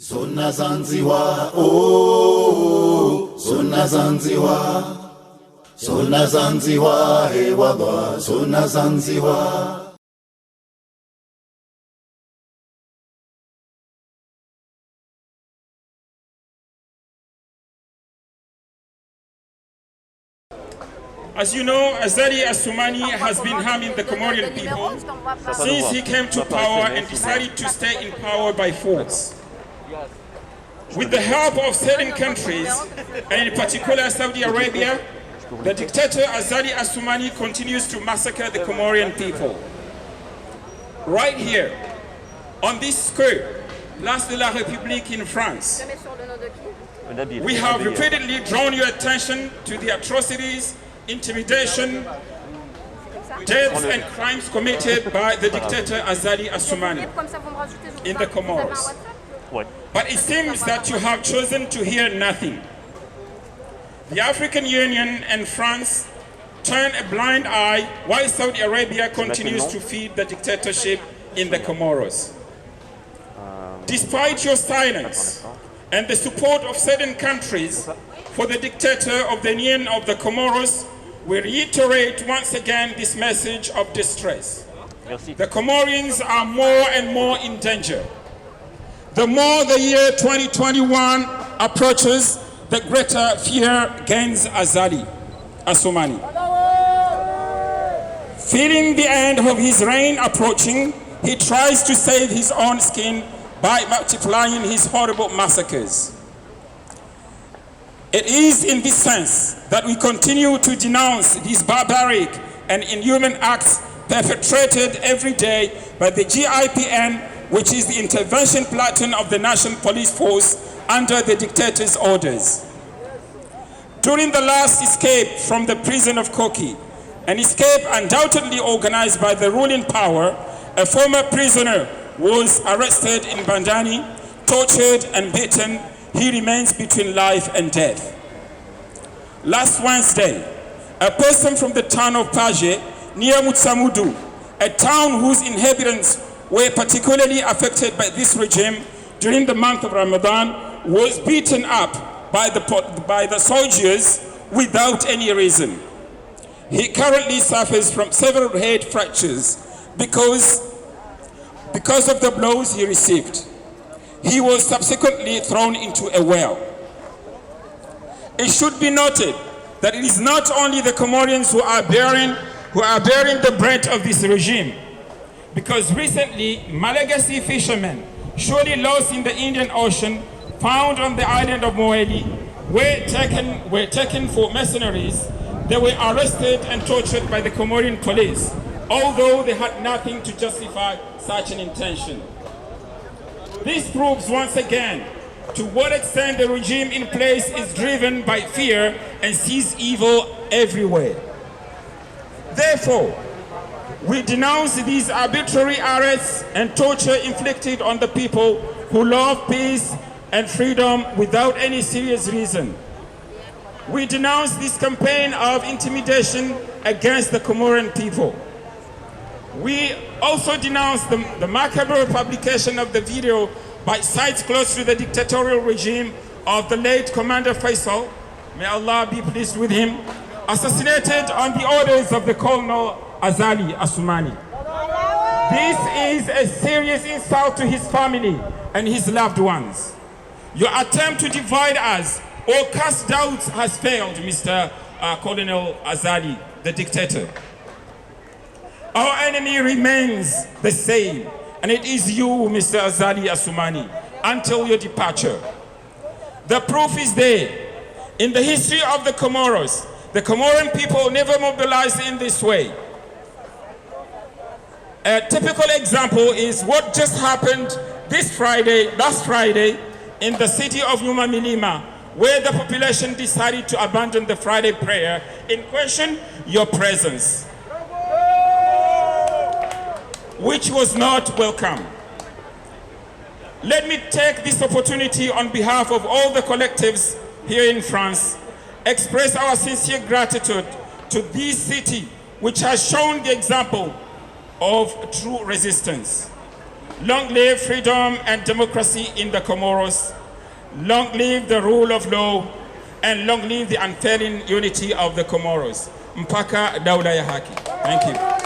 Zona Zanzibar, oh, Zona Zanzibar, Zona Zanzibar, hey waba, Zona Zanzibar. As you know, Azali Assoumani has been harming the Comorian people since he came to power and decided to stay in power by force. With the help of certain countries, and in particular Saudi Arabia, the dictator Azali Assoumani continues to massacre the Comorian people. Right here, on this square, Place de la République in France, we have repeatedly drawn your attention to the atrocities, intimidation, deaths and crimes committed by the dictator Azali Assoumani in the Comoros. But it seems that you have chosen to hear nothing. The African Union and France turn a blind eye while Saudi Arabia continues to feed the dictatorship in the Comoros. Despite your silence and the support of certain countries for the dictator of the Union of the Comoros, we reiterate once again this message of distress. The Comorians are more and more in danger. The more the year 2021 approaches, the greater fear gains Azali Assoumani. Feeling the end of his reign approaching, he tries to save his own skin by multiplying his horrible massacres. It is in this sense that we continue to denounce these barbaric and inhuman acts perpetrated every day by the GIPN, which is the intervention platoon of the National Police Force under the dictator's orders. During the last escape from the prison of Koki, an escape undoubtedly organized by the ruling power, a former prisoner was arrested in Bandani, tortured and beaten. He remains between life and death. Last Wednesday, a person from the town of Paje, near Mutsamudu, a town whose inhabitants were particularly affected by this regime during the month of Ramadan, was beaten up by the soldiers without any reason. He currently suffers from several head fractures because of the blows he received. He was subsequently thrown into a well. It should be noted that it is not only the Comorians who are bearing the brunt of this regime, because recently Malagasy fishermen, surely lost in the Indian Ocean, found on the island of Moeli, were taken for mercenaries. They were arrested and tortured by the Comorian police, although they had nothing to justify such an intention. This proves once again to what extent the regime in place is driven by fear and sees evil everywhere. Therefore, we denounce these arbitrary arrests and torture inflicted on the people who love peace and freedom without any serious reason. We denounce this campaign of intimidation against the Comorian people. We also denounce the macabre publication of the video by sites close to the dictatorial regime of the late Commander Faisal, may Allah be pleased with him, assassinated on the orders of the Colonel Azali Assoumani. This is a serious insult to his family and his loved ones. Your attempt to divide us or cast doubts has failed, Mr. Colonel Azali, the dictator. Our enemy remains the same, and it is you, Mr. Azali Assoumani, until your departure. The proof is there. In the history of the Comoros, the Comorian people never mobilized in this way. A typical example is what just happened last Friday, in the city of Yuma Milima, where the population decided to abandon the Friday prayer. In question, your presence, which was not welcome. Let me take this opportunity on behalf of all the collectives here in France, express our sincere gratitude to this city, which has shown the example of true resistance. Long live freedom and democracy in the Comoros. Long live the rule of law, and long live the unfailing unity of the Comoros. Mpaka daula ya haki. Thank you.